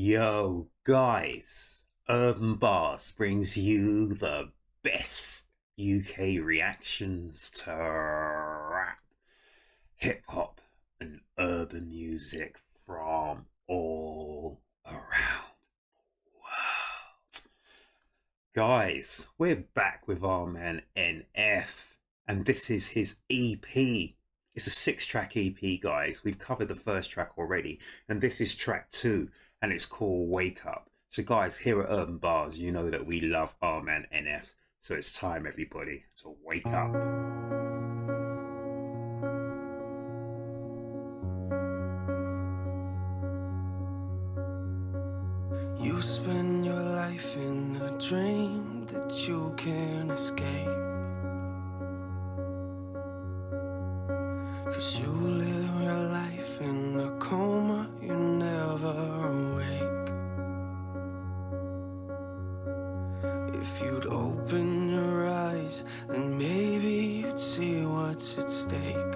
Yo, guys, Urb'n Barz brings you the best UK reactions to rap, hip hop, and urban music from all around the world. Guys, we're back with our man NF, and this is his EP. It's a 6-track EP, guys. We've covered the first track already, and this is track 2, and it's called Wake Up. So, guys, here at Urb'n Barz, you know that we love our man NF. So it's time, everybody, to wake up. You spend your life in a dream that you can't escape, 'cause you live your life in a coma, you never awake. If you'd open your eyes, then maybe you'd see what's at stake.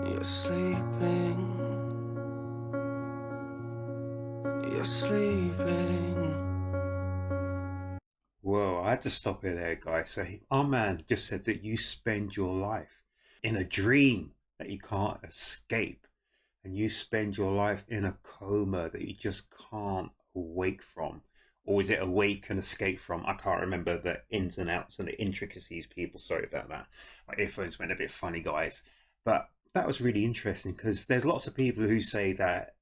You're sleeping. You're sleeping. Whoa, I had to stop it there, guys. So our man just said that you spend your life in a dream that you can't escape, and you spend your life in a coma that you just can't awake from. Or is it awake and escape from? I can't remember the ins and outs and the intricacies, people. Sorry about that. My earphones went a bit funny, guys. But that was really interesting, because there's lots of people who say that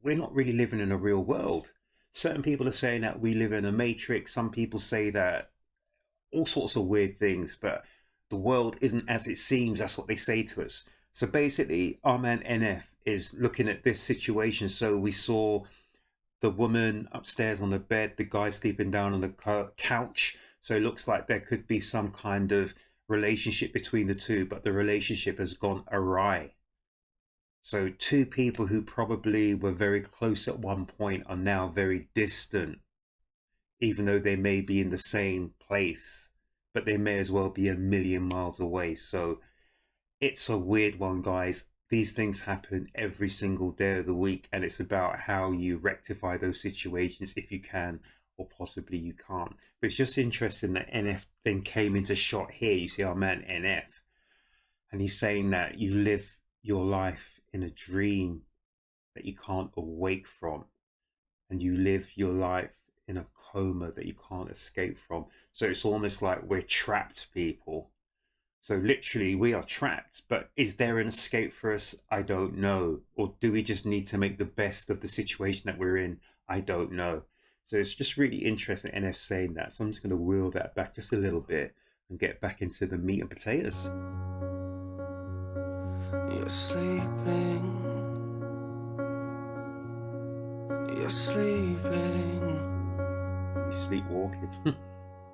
we're not really living in a real world. Certain people are saying that we live in a matrix. Some people say that all sorts of weird things, but the world isn't as it seems. That's what they say to us. So basically, our man NF is looking at this situation. So we saw the woman upstairs on the bed, the guy sleeping down on the couch. So it looks like there could be some kind of relationship between the two, but the relationship has gone awry. So two people who probably were very close at one point are now very distant, even though they may be in the same place, but they may as well be a million miles away. So it's a weird one, guys. These things happen every single day of the week, and it's about how you rectify those situations, if you can, or possibly you can't. But it's just interesting that NF then came into shot here. You see our man NF, and he's saying that you live your life in a dream that you can't awake from, and you live your life in a coma that you can't escape from. So it's almost like we're trapped, people. So literally we are trapped, but is there an escape for us? I don't know. Or do we just need to make the best of the situation that we're in? I don't know. So it's just really interesting, NF saying that. So I'm just going to wheel that back just a little bit and get back into the meat and potatoes. You're sleeping. You're sleeping. You're sleepwalking.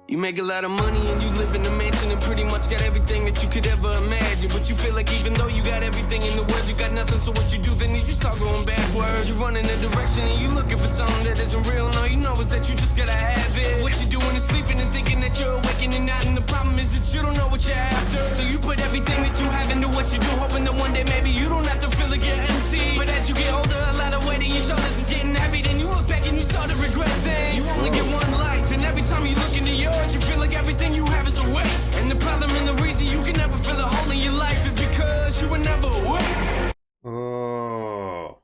You make a lot of money and you live in a mansion and pretty much got everything that you could ever imagine. But you feel like even though you got everything in the world, you got nothing. So what you do then is you start going backwards. You run in a direction and you looking for something that isn't real. And all you know is that you just gotta have it. What you doing is sleeping and thinking that you're awakening and not. And the problem is that you don't know what you're after. So you put everything that you have into what you do, hoping that one day maybe you don't have to feel like you're empty. But as you get older, a lot of weight in your shoulders is getting heavy. Then you look back and you start to regret things. You only get one life, and every time you look into yours, you feel like everything you have is a waste. And the problem and the reason you can never feel a hole in your life is because you were never awake. Oh.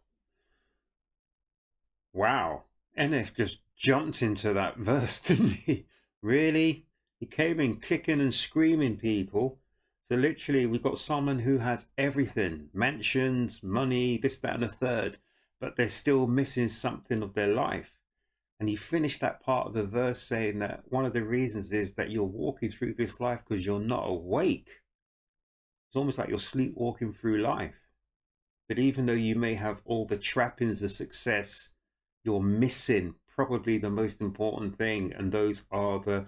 Wow. NF just jumped into that verse, didn't he? Really? He came in kicking and screaming, people. So literally we've got someone who has everything. Mansions, money, this, that, and a third. But they're still missing something of their life. And he finished that part of the verse saying that one of the reasons is that you're walking through this life because you're not awake. It's almost like you're sleepwalking through life. But even though you may have all the trappings of success, you're missing probably the most important thing. And those are the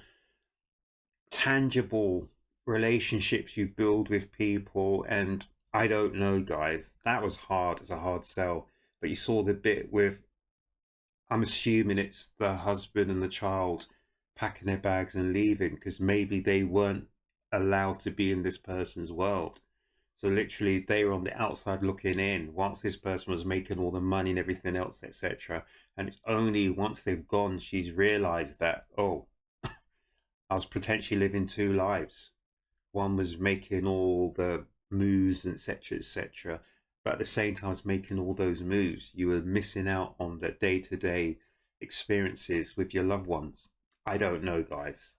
tangible relationships you build with people. And I don't know, guys, that was hard. It's a hard sell. But you saw the bit with, I'm assuming it's the husband and the child packing their bags and leaving because maybe they weren't allowed to be in this person's world. So literally they were on the outside looking in whilst this person was making all the money and everything else, etc. And it's only once they've gone she's realized that, oh, I was potentially living two lives. One was making all the moves, etc., etc., but at the same time as making all those moves, you were missing out on the day-to-day experiences with your loved ones. I don't know, guys.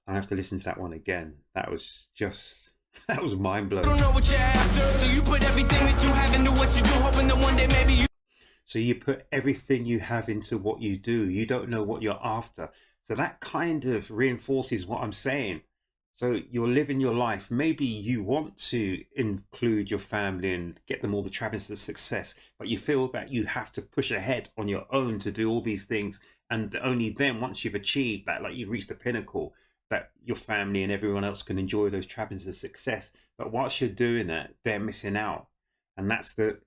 I have to listen to that one again. That was just, that was mind blowing. Don't know what you're after, so you put everything that you have into what you do, hoping that one day maybe you. So you put everything you have into what you do. You don't know what you're after. So that kind of reinforces what I'm saying. So you're living your life. Maybe you want to include your family and get them all the trappings of success, but you feel that you have to push ahead on your own to do all these things. And only then, once you've achieved that, like you've reached the pinnacle, that your family and everyone else can enjoy those trappings of success. But whilst you're doing that, they're missing out. And that's the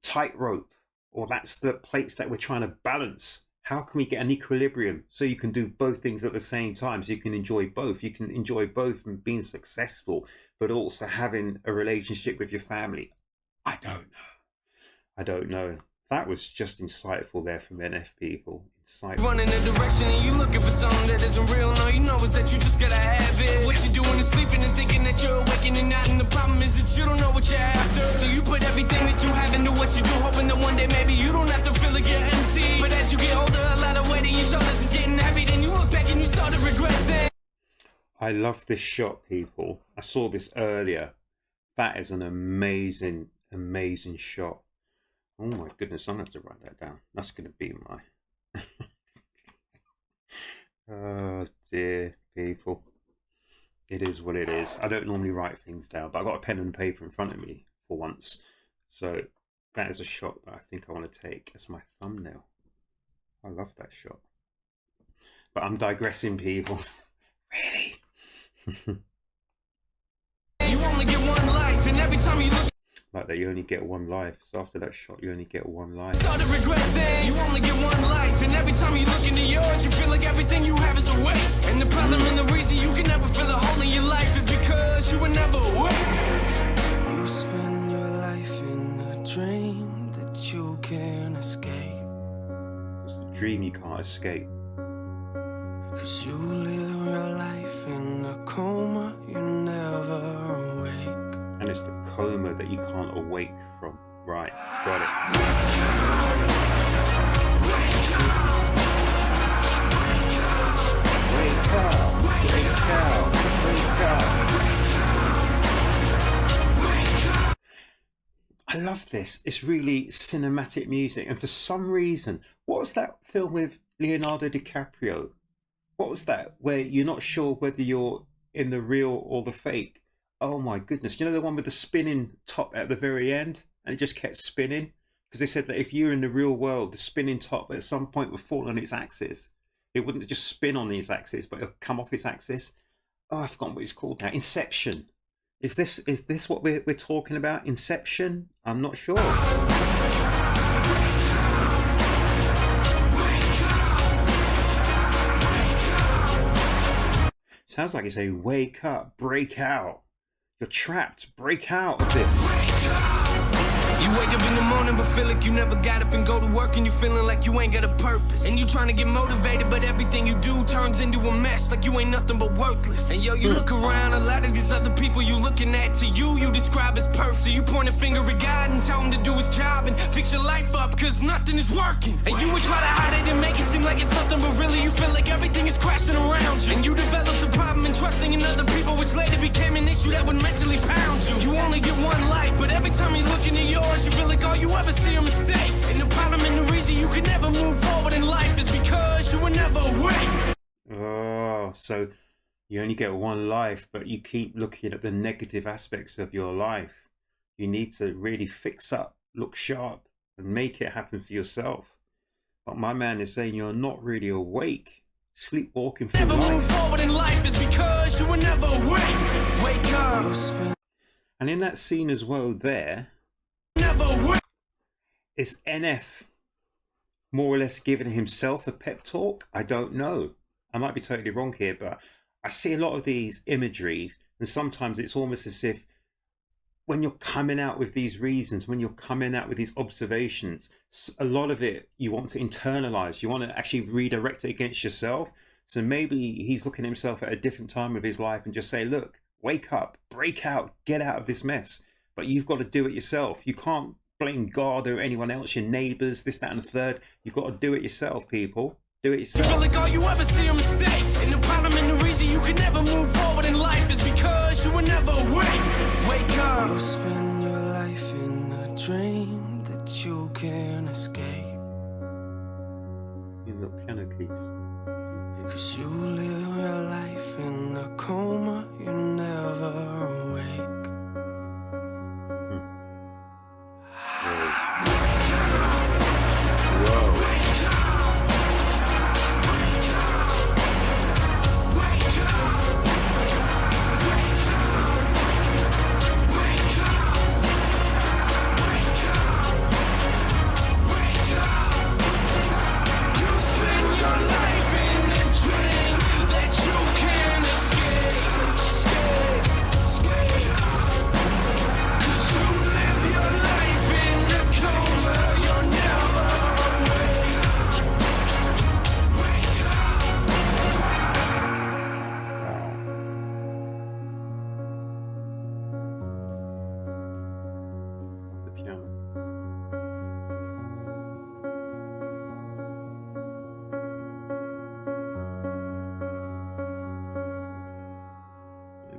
tightrope, or that's the plates that we're trying to balance. How can we get an equilibrium so you can do both things at the same time, so you can enjoy both? You can enjoy both and being successful, but also having a relationship with your family. I don't know. That was just insightful there from NF people. Insightful. Running a direction and you looking for something that isn't real. No, you know is that you just gotta have it. What you doing is sleeping and thinking that you're awakening and not. And the problem is that you don't know what you're after. So you put everything that you have into what you do, hoping that one day maybe you don't have to feel like you're empty. But as you get older, a lot of weight in your shoulders is getting heavy. Then you look back and you start to regret things. I love this shot, people. I saw this earlier. That is an amazing, amazing shot. Oh my goodness, I'm going to have to write that down. That's going to be my... Oh dear, people. It is what it is. I don't normally write things down, but I've got a pen and paper in front of me for once. So that is a shot that I think I want to take as my thumbnail. I love that shot. But I'm digressing, people. Really? You only get one life, and every time you look. Like that, you only get one life. So after that shot, you only get one life. Start to regret things. You only get one life, and every time you look into yours, you feel like everything you have is a waste. And the problem and the reason you can never feel a hole in your life is because you were never awake. You spend your life in a dream that you can't escape. It's a dream you can't escape. Cause you live your life in a coma, you never awake. And it's the coma that you can't awake from. Right, got it. Wake up, wake up, wake up. I love this. It's really cinematic music. And for some reason, what was that film with Leonardo DiCaprio? What was that? Where you're not sure whether you're in the real or the fake. Oh my goodness. You know the one with the spinning top at the very end? And it just kept spinning? Because they said that if you're in the real world, the spinning top at some point would fall on its axis. It wouldn't just spin on its axis, but it'll come off its axis. Oh, I've forgotten what it's called now. Inception. Is this what we're talking about? Inception? I'm not sure. Sounds like it's a wake up, break out. You're trapped, break out of this. You wake up in the morning but feel like you never got up and go to work, and you feeling like you ain't got a purpose. And you trying to get motivated, but everything you do turns into a mess, like you ain't nothing but worthless. And yo, you look around, a lot of these other people you looking at, to you describe as perfect. So you point a finger at God and tell him to do his job and fix your life up, cause nothing is working. And you would try to hide it and make it seem like it's nothing, but really you feel like everything is crashing around you. And you developed the problem in trusting in other people, which later became an issue that would mentally pound you. You only get one life, but every time you look into yours, you feel like all you ever see are mistakes. And the problem and the reason you can never move forward in life is because you were never awake. Oh, so you only get one life, but you keep looking at the negative aspects of your life. You need to really fix up, look sharp, and make it happen for yourself. But my man is saying you're not really awake, sleepwalking through life. Never move forward in life is because you were never awake. Wake up. And in that scene as well there, is NF more or less giving himself a pep talk? I don't know. I might be totally wrong here, but I see a lot of these imageries, and sometimes it's almost as if when you're coming out with these reasons, when you're coming out with these observations, a lot of it you want to internalize. You want to actually redirect it against yourself. So maybe he's looking at himself at a different time of his life and just say, look, wake up, break out, get out of this mess. But you've got to do it yourself. You can't blame God or anyone else, your neighbors, this, that, and the third. You've got to do it yourself, people. Do it yourself. You feel like all you ever see are mistakes. And the problem and the reason you can never move forward in life is because you were never awake. Wake up. You spend your life in a dream that you can't escape. You little piano keys. Cause you live your life in a coma, you're never awake.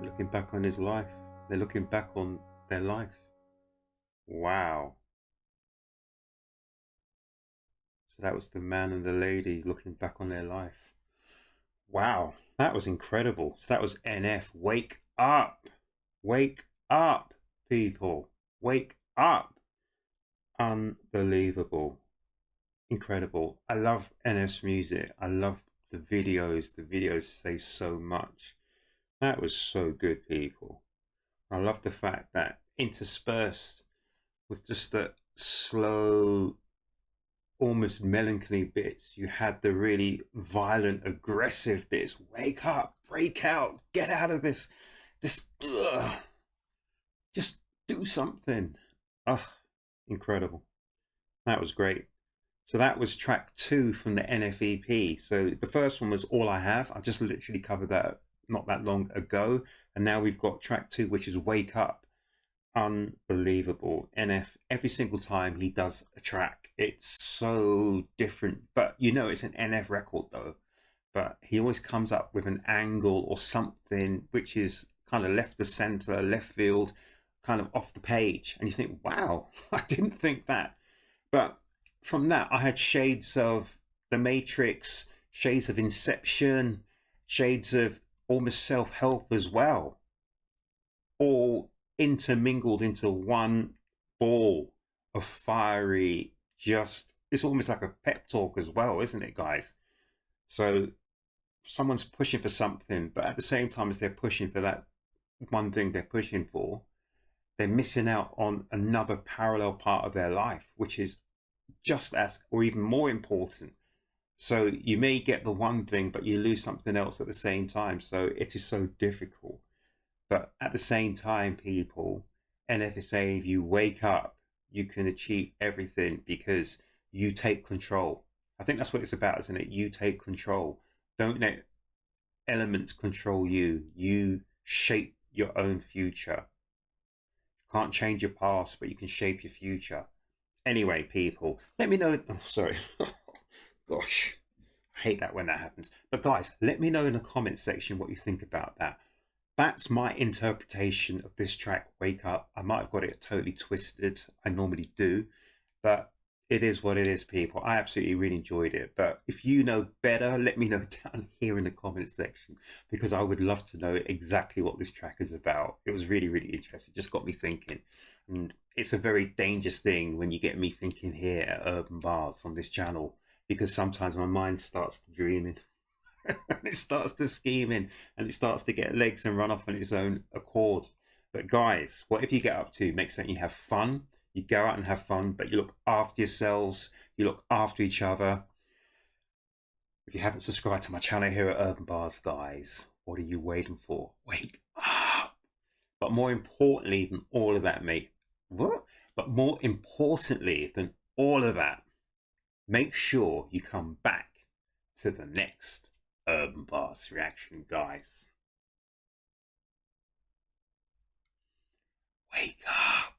Looking back on his life. They're looking back on their life. Wow. So that was the man and the lady looking back on their life. Wow, that was incredible. So that was NF. Wake up. Wake up, people. Wake up. Unbelievable. Incredible. I love NF's music. I love the videos. The videos say so much. That was so good, people. I love the fact that interspersed with just the slow, almost melancholy bits, you had the really violent, aggressive bits. Wake up, break out, get out of this, just do something. Incredible. That was great. So that was track 2 from the NFEP. So the first one was All I Have. I just literally covered that not that long ago, and now we've got track 2, which is Wake Up. Unbelievable. NF, every single time he does a track, it's so different, but you know it's an NF record though, but he always comes up with an angle or something which is kind of left to center, left field, kind of off the page, and you think, wow, I didn't think that. But from that I had shades of The Matrix, shades of Inception, shades of almost self-help as well, all intermingled into one ball of fiery, just, it's almost like a pep talk as well, isn't it, guys? So someone's pushing for something, but at the same time as they're pushing for that one thing they're pushing for, they're missing out on another parallel part of their life, which is just as or even more important. So you may get the one thing, but you lose something else at the same time. So it is so difficult. But at the same time, people, NF is saying if you wake up, you can achieve everything because you take control. I think that's what it's about, isn't it? You take control. Don't let elements control you. You shape your own future. You can't change your past, but you can shape your future. Anyway, people, let me know. Oh, sorry. Gosh, I hate that when that happens. But guys, let me know in the comment section what you think about that. That's my interpretation of this track, Wake Up. I might have got it totally twisted. I normally do. But it is what it is, people. I absolutely really enjoyed it. But if you know better, let me know down here in the comment section, because I would love to know exactly what this track is about. It was really, really interesting. It just got me thinking. And it's a very dangerous thing when you get me thinking here at Urb'n Barz on this channel, because sometimes my mind starts dreaming and it starts to scheming and it starts to get legs and run off on its own accord. But guys, whatever you get up to, make certain you have fun. You go out and have fun, but you look after yourselves. You look after each other. If you haven't subscribed to my channel here at Urb'n Barz, guys, what are you waiting for? Wake up. But more importantly than all of that, mate, what? But more importantly than all of that, make sure you come back to the next Urb'n Barz reaction, guys. Wake up.